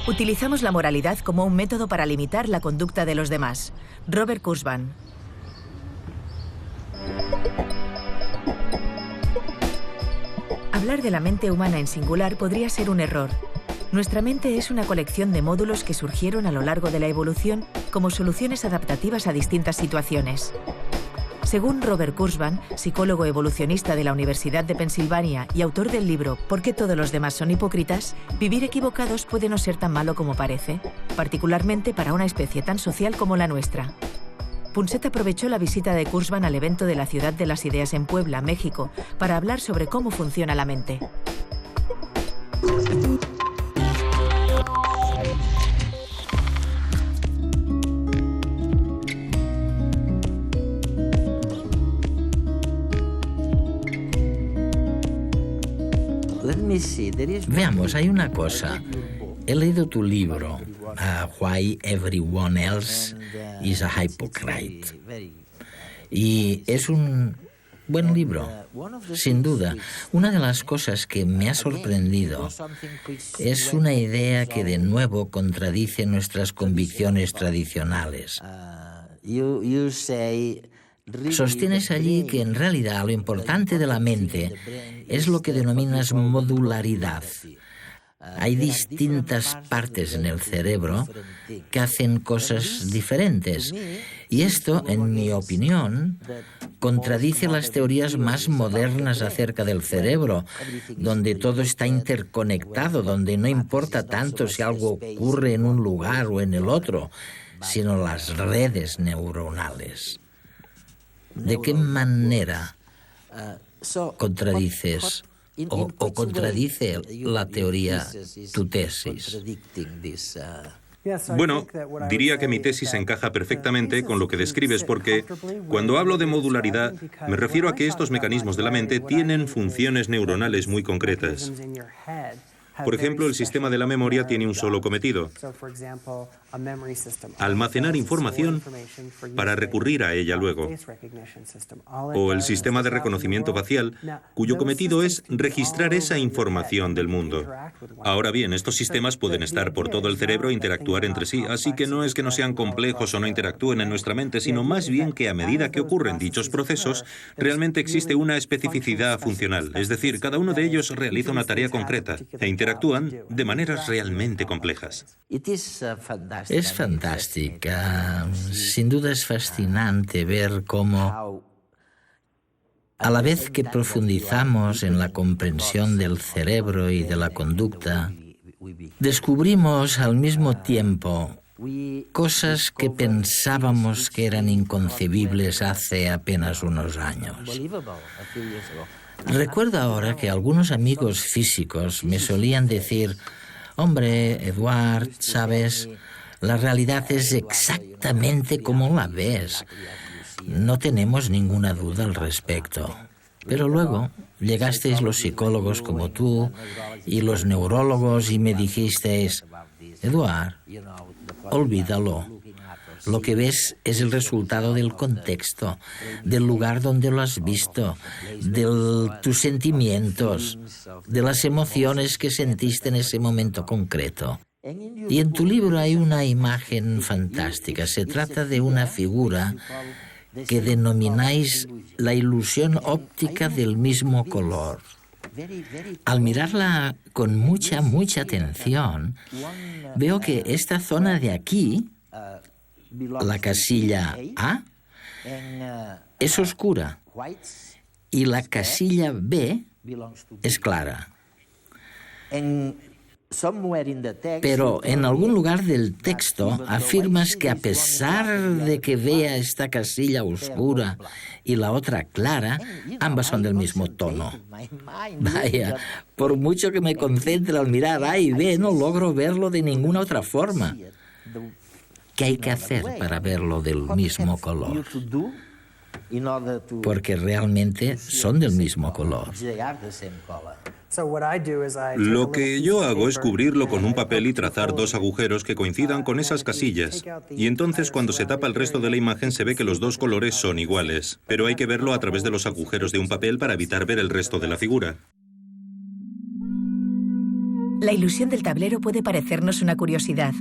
Utilizamos la moralidad como un método para limitar la conducta de los demás. Robert Kurzban. Hablar de la mente humana en singular podría ser un error. Nuestra mente es una colección de módulos que surgieron a lo largo de la evolución como soluciones adaptativas a distintas situaciones. Según Robert Kurzban, psicólogo evolucionista de la Universidad de Pensilvania y autor del libro ¿Por qué todos los demás son hipócritas?, vivir equivocados puede no ser tan malo como parece, particularmente para una especie tan social como la nuestra. Punset aprovechó la visita de Kurzban al evento de la Ciudad de las Ideas en Puebla, México, para hablar sobre cómo funciona la mente. Veamos, hay una cosa. He leído tu libro, Why Everyone Else is a Hypocrite. Y es un buen libro, sin duda. Una de las cosas que me ha sorprendido es una idea que de nuevo contradice nuestras convicciones tradicionales. Sostienes allí que en realidad lo importante de la mente es lo que denominas modularidad. Hay distintas partes en el cerebro que hacen cosas diferentes. Y esto, en mi opinión, contradice las teorías más modernas acerca del cerebro, donde todo está interconectado, donde no importa tanto si algo ocurre en un lugar o en el otro, sino las redes neuronales. ¿De qué manera contradices o contradice la teoría tu tesis? Bueno, diría que mi tesis encaja perfectamente con lo que describes porque cuando hablo de modularidad me refiero a que estos mecanismos de la mente tienen funciones neuronales muy concretas. Por ejemplo, el sistema de la memoria tiene un solo cometido: almacenar información para recurrir a ella luego. O el sistema de reconocimiento facial, cuyo cometido es registrar esa información del mundo. Ahora bien, estos sistemas pueden estar por todo el cerebro e interactuar entre sí, así que no es que no sean complejos o no interactúen en nuestra mente, sino más bien que a medida que ocurren dichos procesos, realmente existe una especificidad funcional, es decir, cada uno de ellos realiza una tarea concreta e interactúan de maneras realmente complejas. Es fantástica. Sin duda es fascinante ver cómo, a la vez que profundizamos en la comprensión del cerebro y de la conducta, descubrimos al mismo tiempo cosas que pensábamos que eran inconcebibles hace apenas unos años. Recuerdo ahora que algunos amigos físicos me solían decir: hombre, Eduard, ¿sabes? La realidad es exactamente como la ves. No tenemos ninguna duda al respecto. Pero luego llegasteis los psicólogos como tú y los neurólogos y me dijisteis: Eduard, olvídalo. Lo que ves es el resultado del contexto, del lugar donde lo has visto, de tus sentimientos, de las emociones que sentiste en ese momento concreto. Y en tu libro hay una imagen fantástica. Se trata de una figura que denomináis la ilusión óptica del mismo color. Al mirarla con mucha atención, veo que esta zona de aquí, la casilla A, es oscura y la casilla B es clara. Pero en algún lugar del texto afirmas que a pesar de que vea esta casilla oscura y la otra clara, ambas son del mismo tono. Vaya, por mucho que me concentre al mirar A y B, no logro verlo de ninguna otra forma. ¿Qué hay que hacer para verlo del mismo color? porque realmente son del mismo color. Lo que yo hago es cubrirlo con un papel y trazar dos agujeros que coincidan con esas casillas. Y entonces cuando se tapa el resto de la imagen se ve que los dos colores son iguales. Pero hay que verlo a través de los agujeros de un papel para evitar ver el resto de la figura. La ilusión del tablero puede parecernos una curiosidad,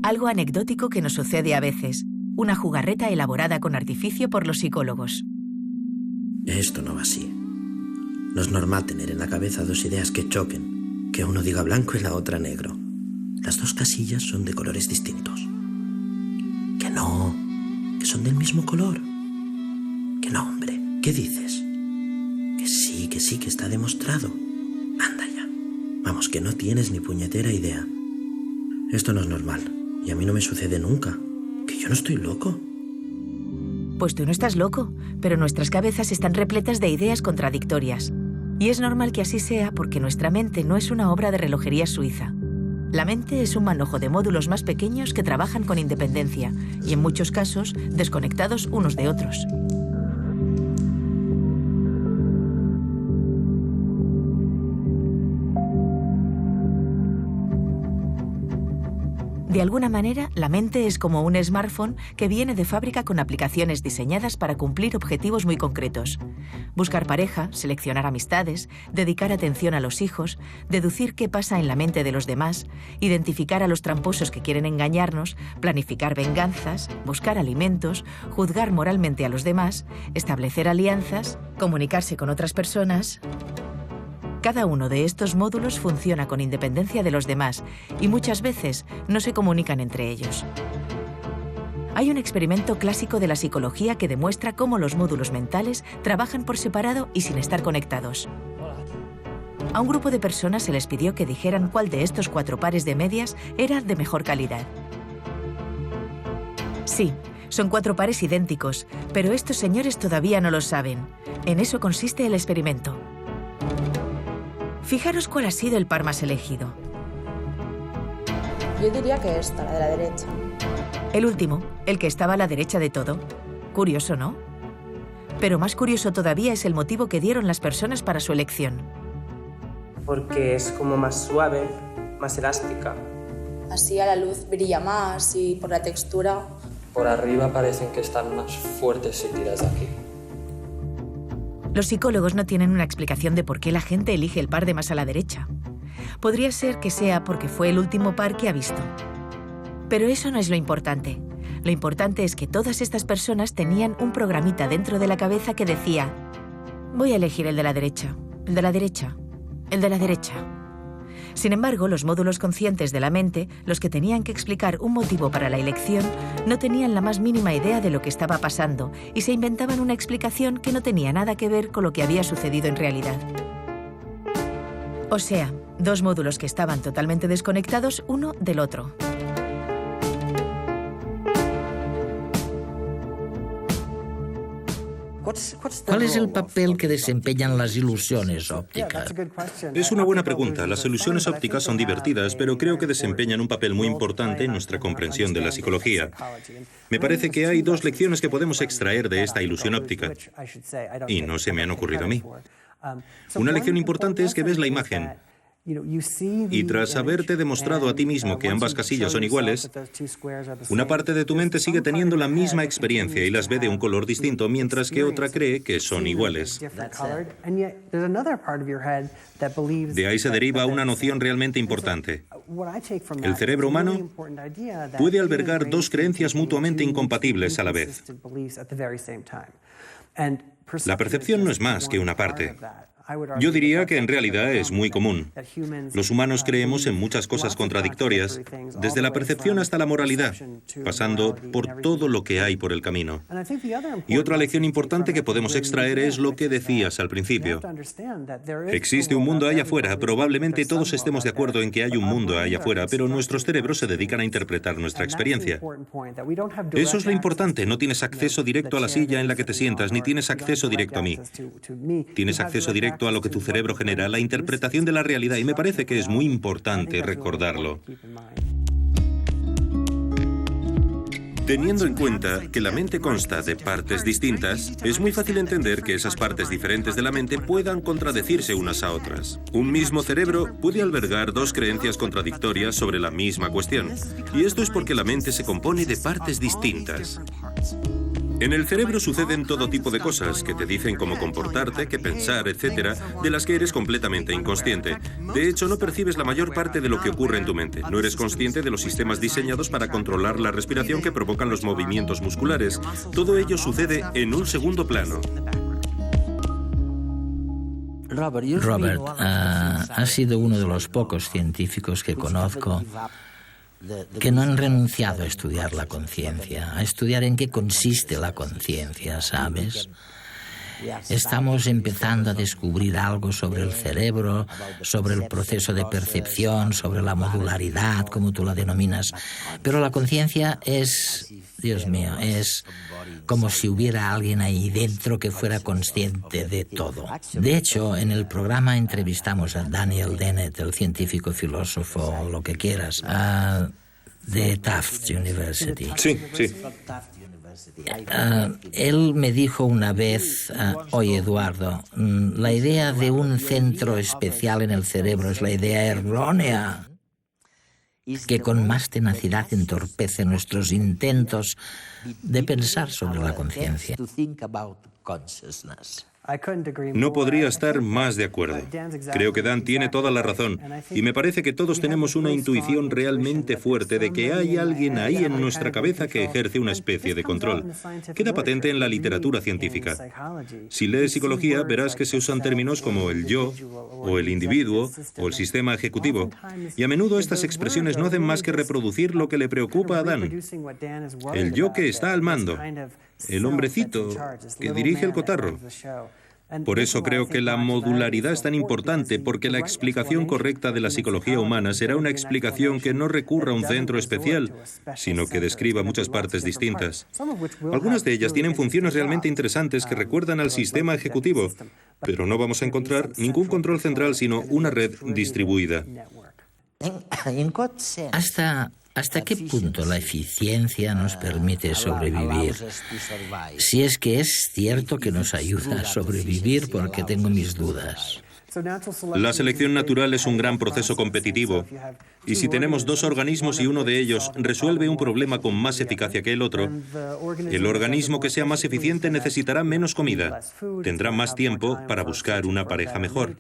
algo anecdótico que nos sucede a veces, una jugarreta elaborada con artificio por los psicólogos. Esto no va así. No es normal tener en la cabeza dos ideas que choquen, que uno diga blanco y la otra negro. Las dos casillas son de colores distintos. Que no, que son del mismo color. Que no, hombre, ¿qué dices? Que sí, que está demostrado. Anda ya. Vamos, que no tienes ni puñetera idea. Esto no es normal, y a mí no me sucede nunca. Que yo no estoy loco. Pues tú no estás loco, pero nuestras cabezas están repletas de ideas contradictorias. Y es normal que así sea porque nuestra mente no es una obra de relojería suiza. La mente es un manojo de módulos más pequeños que trabajan con independencia y en muchos casos desconectados unos de otros. De alguna manera, la mente es como un smartphone que viene de fábrica con aplicaciones diseñadas para cumplir objetivos muy concretos. Buscar pareja, seleccionar amistades, dedicar atención a los hijos, deducir qué pasa en la mente de los demás, identificar a los tramposos que quieren engañarnos, planificar venganzas, buscar alimentos, juzgar moralmente a los demás, establecer alianzas, comunicarse con otras personas. Cada uno de estos módulos funciona con independencia de los demás y muchas veces no se comunican entre ellos. Hay un experimento clásico de la psicología que demuestra cómo los módulos mentales trabajan por separado y sin estar conectados. A un grupo de personas se les pidió que dijeran cuál de estos 4 pares de medias era de mejor calidad. Sí, son 4 pares idénticos, pero estos señores todavía no lo saben. En eso consiste el experimento. Fijaros cuál ha sido el par más elegido. Yo diría que esta, la de la derecha. El último, el que estaba a la derecha de todo. Curioso, ¿no? Pero más curioso todavía es el motivo que dieron las personas para su elección. Porque es como más suave, más elástica. Así a la luz brilla más y por la textura. Por arriba parecen que están más fuertes si tiras de aquí. Los psicólogos no tienen una explicación de por qué la gente elige el par de más a la derecha. Podría ser que sea porque fue el último par que ha visto. Pero eso no es lo importante. Lo importante es que todas estas personas tenían un programita dentro de la cabeza que decía: voy a elegir el de la derecha, el de la derecha, el de la derecha. Sin embargo, los módulos conscientes de la mente, los que tenían que explicar un motivo para la elección, no tenían la más mínima idea de lo que estaba pasando y se inventaban una explicación que no tenía nada que ver con lo que había sucedido en realidad. O sea, 2 módulos que estaban totalmente desconectados uno del otro. ¿Cuál es el papel que desempeñan las ilusiones ópticas? Es una buena pregunta. Las ilusiones ópticas son divertidas, pero creo que desempeñan un papel muy importante en nuestra comprensión de la psicología. Me parece que hay 2 lecciones que podemos extraer de esta ilusión óptica. Y no se me han ocurrido a mí. Una lección importante es que ves la imagen. Y tras haberte demostrado a ti mismo que ambas casillas son iguales, una parte de tu mente sigue teniendo la misma experiencia y las ve de un color distinto, mientras que otra cree que son iguales. De ahí se deriva una noción realmente importante. El cerebro humano puede albergar 2 creencias mutuamente incompatibles a la vez. La percepción no es más que una parte. Yo diría que en realidad es muy común. Los humanos creemos en muchas cosas contradictorias, desde la percepción hasta la moralidad, pasando por todo lo que hay por el camino. Y otra lección importante que podemos extraer es lo que decías al principio. Existe un mundo allá afuera, probablemente todos estemos de acuerdo en que hay un mundo allá afuera, pero nuestros cerebros se dedican a interpretar nuestra experiencia. Eso es lo importante, no tienes acceso directo a la silla en la que te sientas, ni tienes acceso directo a mí. Tienes acceso directo a lo que tu cerebro genera, la interpretación de la realidad, y me parece que es muy importante recordarlo. Teniendo en cuenta que la mente consta de partes distintas, es muy fácil entender que esas partes diferentes de la mente puedan contradecirse unas a otras. Un mismo cerebro puede albergar dos creencias contradictorias sobre la misma cuestión. Y esto es porque la mente se compone de partes distintas. En el cerebro suceden todo tipo de cosas que te dicen cómo comportarte, qué pensar, etcétera, de las que eres completamente inconsciente. De hecho, no percibes la mayor parte de lo que ocurre en tu mente. No eres consciente de los sistemas diseñados para controlar la respiración que provocan los movimientos musculares. Todo ello sucede en un segundo plano. Robert, ha sido uno de los pocos científicos que conozco que no han renunciado a estudiar la conciencia, a estudiar en qué consiste la conciencia, ¿sabes? Estamos empezando a descubrir algo sobre el cerebro, sobre el proceso de percepción, sobre la modularidad, como tú la denominas. Pero la conciencia es, Dios mío, es como si hubiera alguien ahí dentro que fuera consciente de todo. De hecho, en el programa entrevistamos a Daniel Dennett, el científico, filósofo, lo que quieras, de Tufts University. Sí. Él me dijo una vez, oye Eduardo, la idea de un centro especial en el cerebro es la idea errónea, que con más tenacidad entorpece nuestros intentos de pensar sobre la conciencia. No podría estar más de acuerdo. Creo que Dan tiene toda la razón. Y me parece que todos tenemos una intuición realmente fuerte de que hay alguien ahí en nuestra cabeza que ejerce una especie de control. Queda patente en la literatura científica. Si lees psicología, verás que se usan términos como el yo, o el individuo, o el sistema ejecutivo. Y a menudo estas expresiones no hacen más que reproducir lo que le preocupa a Dan. El yo que está al mando. El hombrecito que dirige el cotarro. Por eso creo que la modularidad es tan importante, porque la explicación correcta de la psicología humana será una explicación que no recurra a un centro especial, sino que describa muchas partes distintas. Algunas de ellas tienen funciones realmente interesantes que recuerdan al sistema ejecutivo, pero no vamos a encontrar ningún control central, sino una red distribuida. ¿Hasta qué punto la eficiencia nos permite sobrevivir? Si es que es cierto que nos ayuda a sobrevivir, porque tengo mis dudas. La selección natural es un gran proceso competitivo, y si tenemos dos organismos y uno de ellos resuelve un problema con más eficacia que el otro, el organismo que sea más eficiente necesitará menos comida, tendrá más tiempo para buscar una pareja mejor.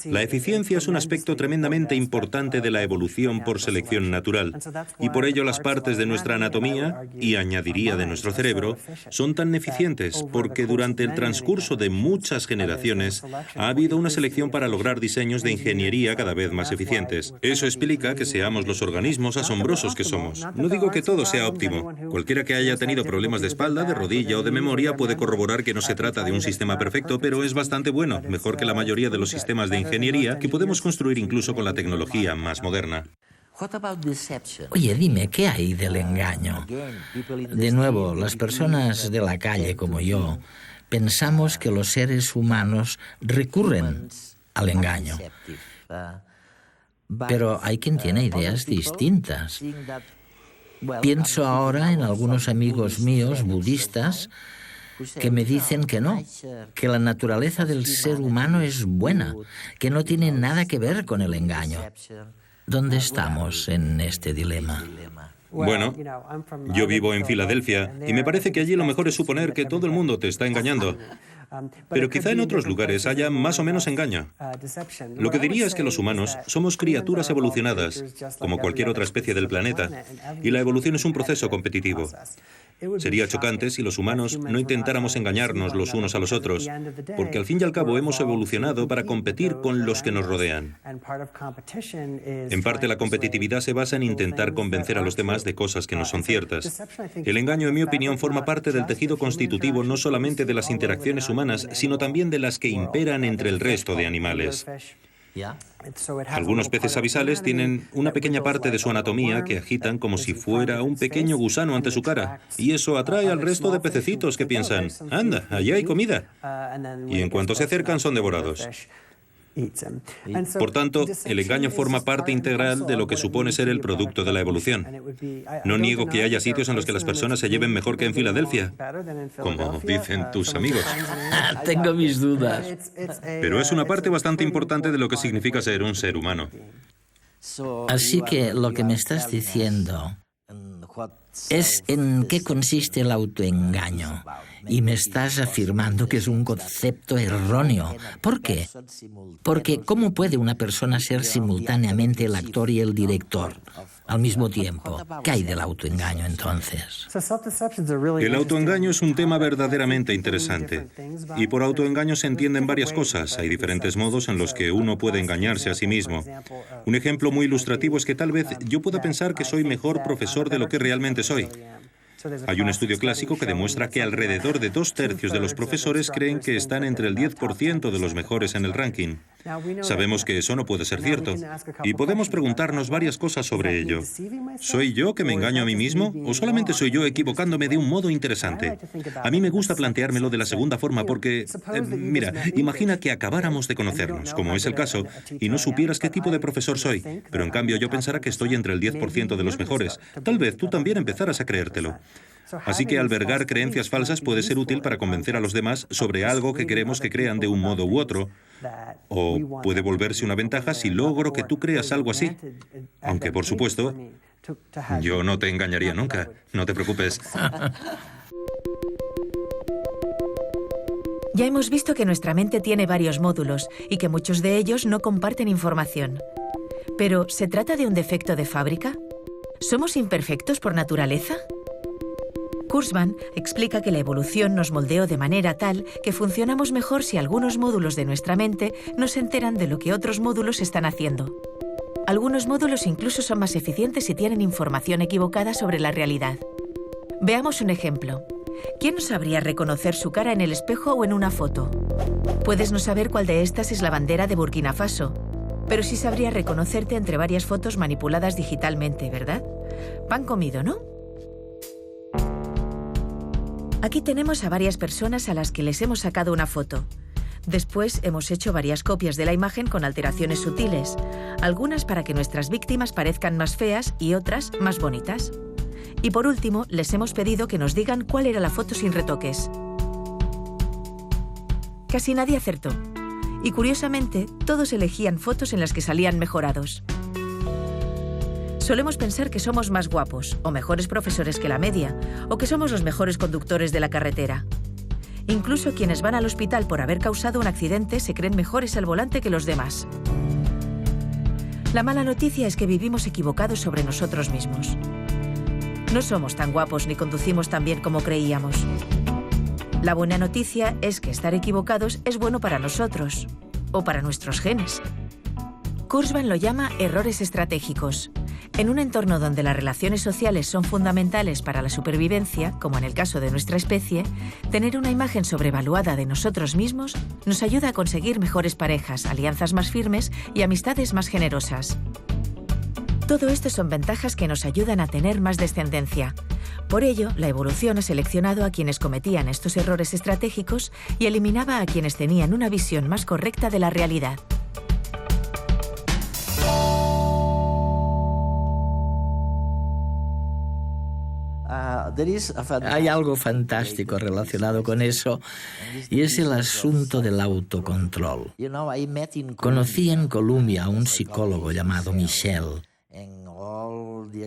La eficiencia es un aspecto tremendamente importante de la evolución por selección natural, y por ello las partes de nuestra anatomía, y añadiría de nuestro cerebro, son tan eficientes porque durante el transcurso de muchas generaciones ha habido una selección para lograr diseños de ingeniería cada vez más eficientes. Eso explica que seamos los organismos asombrosos que somos. No digo que todo sea óptimo. Cualquiera que haya tenido problemas de espalda, de rodilla o de memoria puede corroborar que no se trata de un sistema perfecto, pero es bastante bueno, mejor que la mayoría de los sistemas de ingeniería que podemos construir incluso con la tecnología más moderna. Oye, dime, ¿qué hay del engaño? De nuevo, las personas de la calle como yo pensamos que los seres humanos recurren al engaño. Pero hay quien tiene ideas distintas. Pienso ahora en algunos amigos míos budistas que me dicen que no, que la naturaleza del ser humano es buena, que no tiene nada que ver con el engaño. ¿Dónde estamos en este dilema? Bueno, yo vivo en Filadelfia y me parece que allí lo mejor es suponer que todo el mundo te está engañando. Pero quizá en otros lugares haya más o menos engaño. Lo que diría es que los humanos somos criaturas evolucionadas, como cualquier otra especie del planeta, y la evolución es un proceso competitivo. Sería chocante si los humanos no intentáramos engañarnos los unos a los otros, porque al fin y al cabo hemos evolucionado para competir con los que nos rodean. En parte la competitividad se basa en intentar convencer a los demás de cosas que no son ciertas. El engaño, en mi opinión, forma parte del tejido constitutivo no solamente de las interacciones humanas, sino también de las que imperan entre el resto de animales. Algunos peces abisales tienen una pequeña parte de su anatomía que agitan como si fuera un pequeño gusano ante su cara, y eso atrae al resto de pececitos que piensan, anda, allá hay comida, y en cuanto se acercan son devorados. Por tanto, el engaño forma parte integral de lo que supone ser el producto de la evolución. No niego que haya sitios en los que las personas se lleven mejor que en Filadelfia, como dicen tus amigos. Tengo mis dudas. Pero es una parte bastante importante de lo que significa ser un ser humano. Así que lo que me estás diciendo es en qué consiste el autoengaño. Y me estás afirmando que es un concepto erróneo. ¿Por qué? Porque ¿cómo puede una persona ser simultáneamente el actor y el director al mismo tiempo? ¿Qué hay del autoengaño entonces? El autoengaño es un tema verdaderamente interesante. Y por autoengaño se entienden varias cosas. Hay diferentes modos en los que uno puede engañarse a sí mismo. Un ejemplo muy ilustrativo es que tal vez yo pueda pensar que soy mejor profesor de lo que realmente soy. Hay un estudio clásico que demuestra que alrededor de 2/3 de los profesores creen que están entre el 10% de los mejores en el ranking. Sabemos que eso no puede ser cierto, y podemos preguntarnos varias cosas sobre ello. ¿Soy yo que me engaño a mí mismo, o solamente soy yo equivocándome de un modo interesante? A mí me gusta planteármelo de la segunda forma porque, mira, imagina que acabáramos de conocernos, como es el caso, y no supieras qué tipo de profesor soy, pero en cambio yo pensara que estoy entre el 10% de los mejores. Tal vez tú también empezaras a creértelo. Así que albergar creencias falsas puede ser útil para convencer a los demás sobre algo que queremos que crean de un modo u otro, o puede volverse una ventaja si logro que tú creas algo así. Aunque, por supuesto, yo no te engañaría nunca, no te preocupes. Ya hemos visto que nuestra mente tiene varios módulos y que muchos de ellos no comparten información. Pero, ¿se trata de un defecto de fábrica? ¿Somos imperfectos por naturaleza? Kurzban explica que la evolución nos moldeó de manera tal que funcionamos mejor si algunos módulos de nuestra mente no se enteran de lo que otros módulos están haciendo. Algunos módulos incluso son más eficientes si tienen información equivocada sobre la realidad. Veamos un ejemplo. ¿Quién no sabría reconocer su cara en el espejo o en una foto? Puedes no saber cuál de estas es la bandera de Burkina Faso, pero sí sabría reconocerte entre varias fotos manipuladas digitalmente, ¿verdad? Pan comido, ¿no? Aquí tenemos a varias personas a las que les hemos sacado una foto. Después hemos hecho varias copias de la imagen con alteraciones sutiles, algunas para que nuestras víctimas parezcan más feas y otras más bonitas. Y por último, les hemos pedido que nos digan cuál era la foto sin retoques. Casi nadie acertó. Y curiosamente, todos elegían fotos en las que salían mejorados. Solemos pensar que somos más guapos, o mejores profesores que la media, o que somos los mejores conductores de la carretera. Incluso quienes van al hospital por haber causado un accidente se creen mejores al volante que los demás. La mala noticia es que vivimos equivocados sobre nosotros mismos. No somos tan guapos ni conducimos tan bien como creíamos. La buena noticia es que estar equivocados es bueno para nosotros, o para nuestros genes. Kurzban lo llama errores estratégicos. En un entorno donde las relaciones sociales son fundamentales para la supervivencia, como en el caso de nuestra especie, tener una imagen sobrevaluada de nosotros mismos nos ayuda a conseguir mejores parejas, alianzas más firmes y amistades más generosas. Todo esto son ventajas que nos ayudan a tener más descendencia. Por ello, la evolución ha seleccionado a quienes cometían estos errores estratégicos y eliminaba a quienes tenían una visión más correcta de la realidad. Hay algo fantástico relacionado con eso, y es el asunto del autocontrol. Conocí en Columbia a un psicólogo llamado Michel,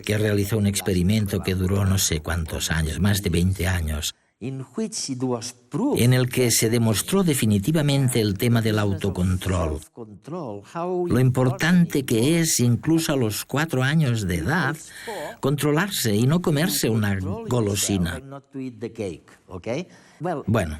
que realizó un experimento que duró no sé cuántos años, más de 20 años, en el que se demostró definitivamente el tema del autocontrol. Lo importante que es, incluso a los 4 años de edad, controlarse y no comerse una golosina. Bueno,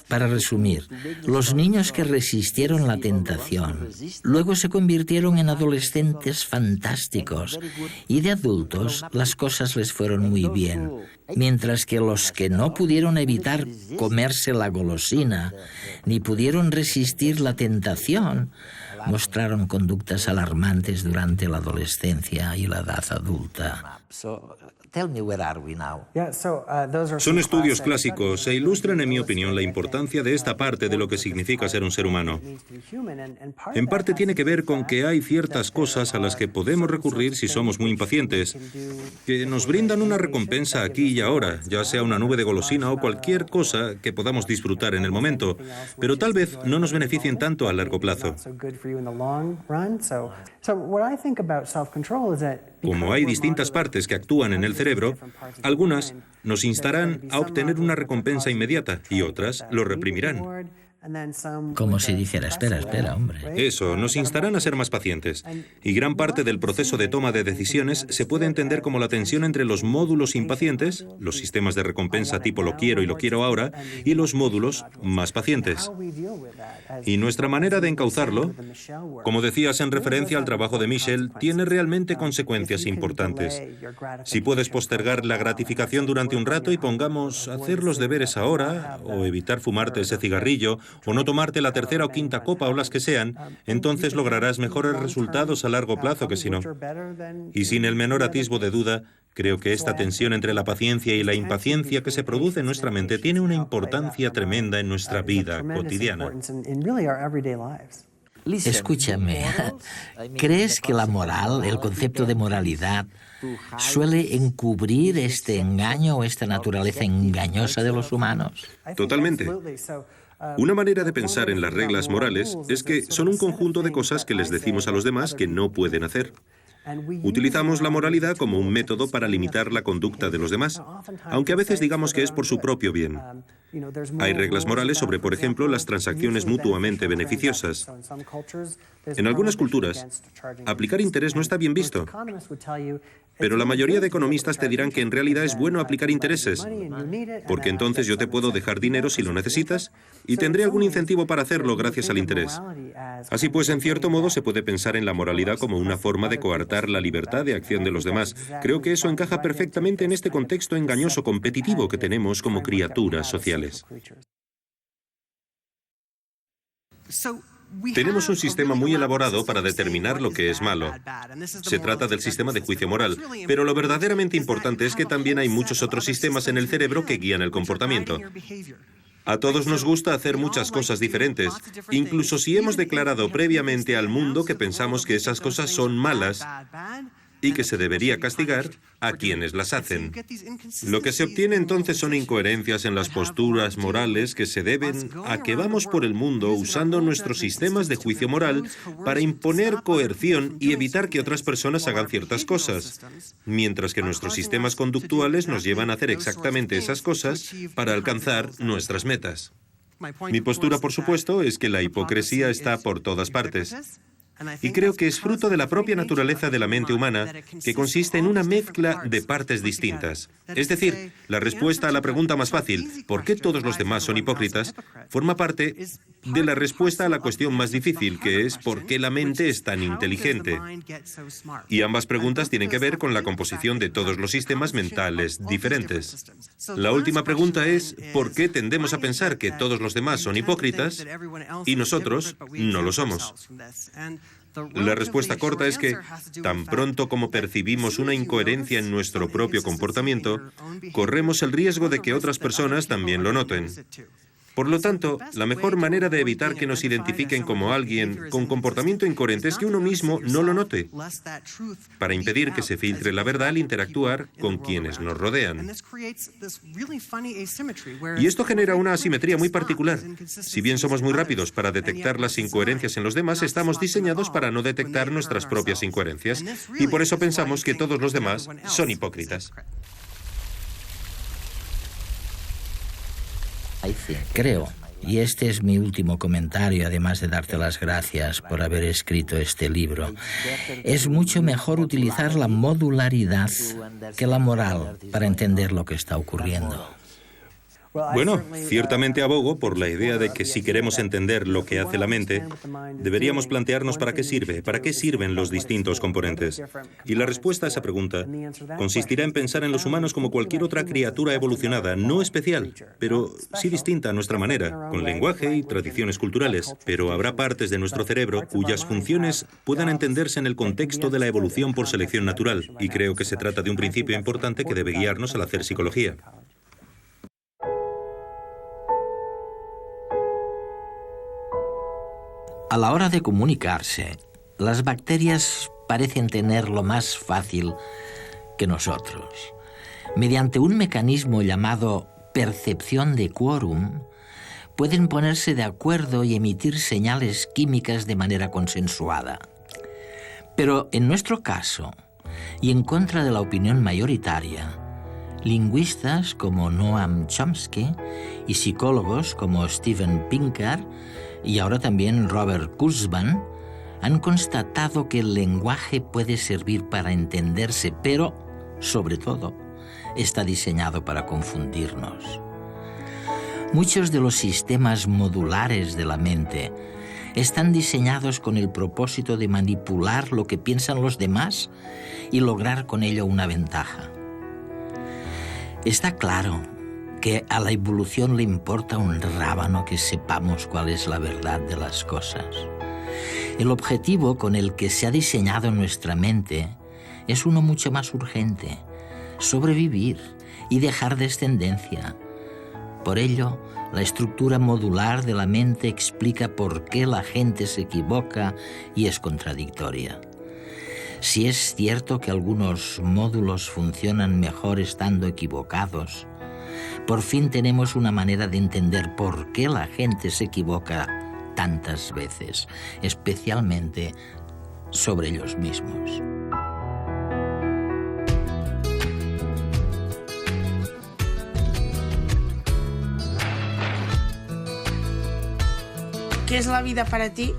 para resumir, los niños que resistieron la tentación luego se convirtieron en adolescentes fantásticos y de adultos las cosas les fueron muy bien, mientras que los que no pudieron evitar comerse la golosina ni pudieron resistir la tentación mostraron conductas alarmantes durante la adolescencia y la edad adulta. Son estudios clásicos e ilustran, en mi opinión, la importancia de esta parte de lo que significa ser un ser humano. En parte tiene que ver con que hay ciertas cosas a las que podemos recurrir si somos muy impacientes, que nos brindan una recompensa aquí y ahora, ya sea una nube de golosina o cualquier cosa que podamos disfrutar en el momento, pero tal vez no nos beneficien tanto a largo plazo. Como hay distintas partes que actúan en el cerebro, algunas nos instarán a obtener una recompensa inmediata y otras lo reprimirán. Como si dijera, espera, hombre. Eso, nos instarán a ser más pacientes. Y gran parte del proceso de toma de decisiones se puede entender como la tensión entre los módulos impacientes, los sistemas de recompensa tipo lo quiero y lo quiero ahora, y los módulos más pacientes. Y nuestra manera de encauzarlo, como decías en referencia al trabajo de Michel, tiene realmente consecuencias importantes. Si puedes postergar la gratificación durante un rato y pongamos hacer los deberes ahora, o evitar fumarte ese cigarrillo, o no tomarte la tercera o quinta copa o las que sean, entonces lograrás mejores resultados a largo plazo que si no. Y sin el menor atisbo de duda, creo que esta tensión entre la paciencia y la impaciencia que se produce en nuestra mente tiene una importancia tremenda en nuestra vida cotidiana. Escúchame, ¿crees que la moral, el concepto de moralidad, suele encubrir este engaño o esta naturaleza engañosa de los humanos? Totalmente. Una manera de pensar en las reglas morales es que son un conjunto de cosas que les decimos a los demás que no pueden hacer. Utilizamos la moralidad como un método para limitar la conducta de los demás, aunque a veces digamos que es por su propio bien. Hay reglas morales sobre, por ejemplo, las transacciones mutuamente beneficiosas. En algunas culturas, aplicar interés no está bien visto, pero la mayoría de economistas te dirán que en realidad es bueno aplicar intereses, porque entonces yo te puedo dejar dinero si lo necesitas y tendré algún incentivo para hacerlo gracias al interés. Así pues, en cierto modo, se puede pensar en la moralidad como una forma de coartar la libertad de acción de los demás. Creo que eso encaja perfectamente en este contexto engañoso competitivo que tenemos como criaturas sociales. Tenemos un sistema muy elaborado para determinar lo que es malo. Se trata del sistema de juicio moral, pero lo verdaderamente importante es que también hay muchos otros sistemas en el cerebro que guían el comportamiento. A todos nos gusta hacer muchas cosas diferentes, incluso si hemos declarado previamente al mundo que pensamos que esas cosas son malas y que se debería castigar a quienes las hacen. Lo que se obtiene entonces son incoherencias en las posturas morales que se deben a que vamos por el mundo usando nuestros sistemas de juicio moral para imponer coerción y evitar que otras personas hagan ciertas cosas, mientras que nuestros sistemas conductuales nos llevan a hacer exactamente esas cosas para alcanzar nuestras metas. Mi postura, por supuesto, es que la hipocresía está por todas partes. Y creo que es fruto de la propia naturaleza de la mente humana, que consiste en una mezcla de partes distintas. Es decir, la respuesta a la pregunta más fácil, ¿por qué todos los demás son hipócritas?, forma parte de la respuesta a la cuestión más difícil, que es ¿por qué la mente es tan inteligente? Y ambas preguntas tienen que ver con la composición de todos los sistemas mentales diferentes. La última pregunta es ¿por qué tendemos a pensar que todos los demás son hipócritas y nosotros no lo somos? La respuesta corta es que, tan pronto como percibimos una incoherencia en nuestro propio comportamiento, corremos el riesgo de que otras personas también lo noten. Por lo tanto, la mejor manera de evitar que nos identifiquen como alguien con comportamiento incoherente es que uno mismo no lo note, para impedir que se filtre la verdad al interactuar con quienes nos rodean. Y esto genera una asimetría muy particular. Si bien somos muy rápidos para detectar las incoherencias en los demás, estamos diseñados para no detectar nuestras propias incoherencias, y por eso pensamos que todos los demás son hipócritas. Creo, y este es mi último comentario, además de darte las gracias por haber escrito este libro, es mucho mejor utilizar la modularidad que la moral para entender lo que está ocurriendo. Bueno, ciertamente abogo por la idea de que si queremos entender lo que hace la mente, deberíamos plantearnos para qué sirven los distintos componentes. Y la respuesta a esa pregunta consistirá en pensar en los humanos como cualquier otra criatura evolucionada, no especial, pero sí distinta a nuestra manera, con lenguaje y tradiciones culturales. Pero habrá partes de nuestro cerebro cuyas funciones puedan entenderse en el contexto de la evolución por selección natural, y creo que se trata de un principio importante que debe guiarnos al hacer psicología. A la hora de comunicarse, las bacterias parecen tenerlo más fácil que nosotros. Mediante un mecanismo llamado percepción de quórum, pueden ponerse de acuerdo y emitir señales químicas de manera consensuada. Pero en nuestro caso, y en contra de la opinión mayoritaria, lingüistas como Noam Chomsky y psicólogos como Steven Pinker y ahora también Robert Kurzban han constatado que el lenguaje puede servir para entenderse, pero, sobre todo, está diseñado para confundirnos. Muchos de los sistemas modulares de la mente están diseñados con el propósito de manipular lo que piensan los demás y lograr con ello una ventaja. Está claro que a la evolución le importa un rábano que sepamos cuál es la verdad de las cosas. El objetivo con el que se ha diseñado nuestra mente es uno mucho más urgente: sobrevivir y dejar descendencia. Por ello, la estructura modular de la mente explica por qué la gente se equivoca y es contradictoria. Si es cierto que algunos módulos funcionan mejor estando equivocados, por fin tenemos una manera de entender por qué la gente se equivoca tantas veces, especialmente sobre ellos mismos. ¿Qué es la vida para ti?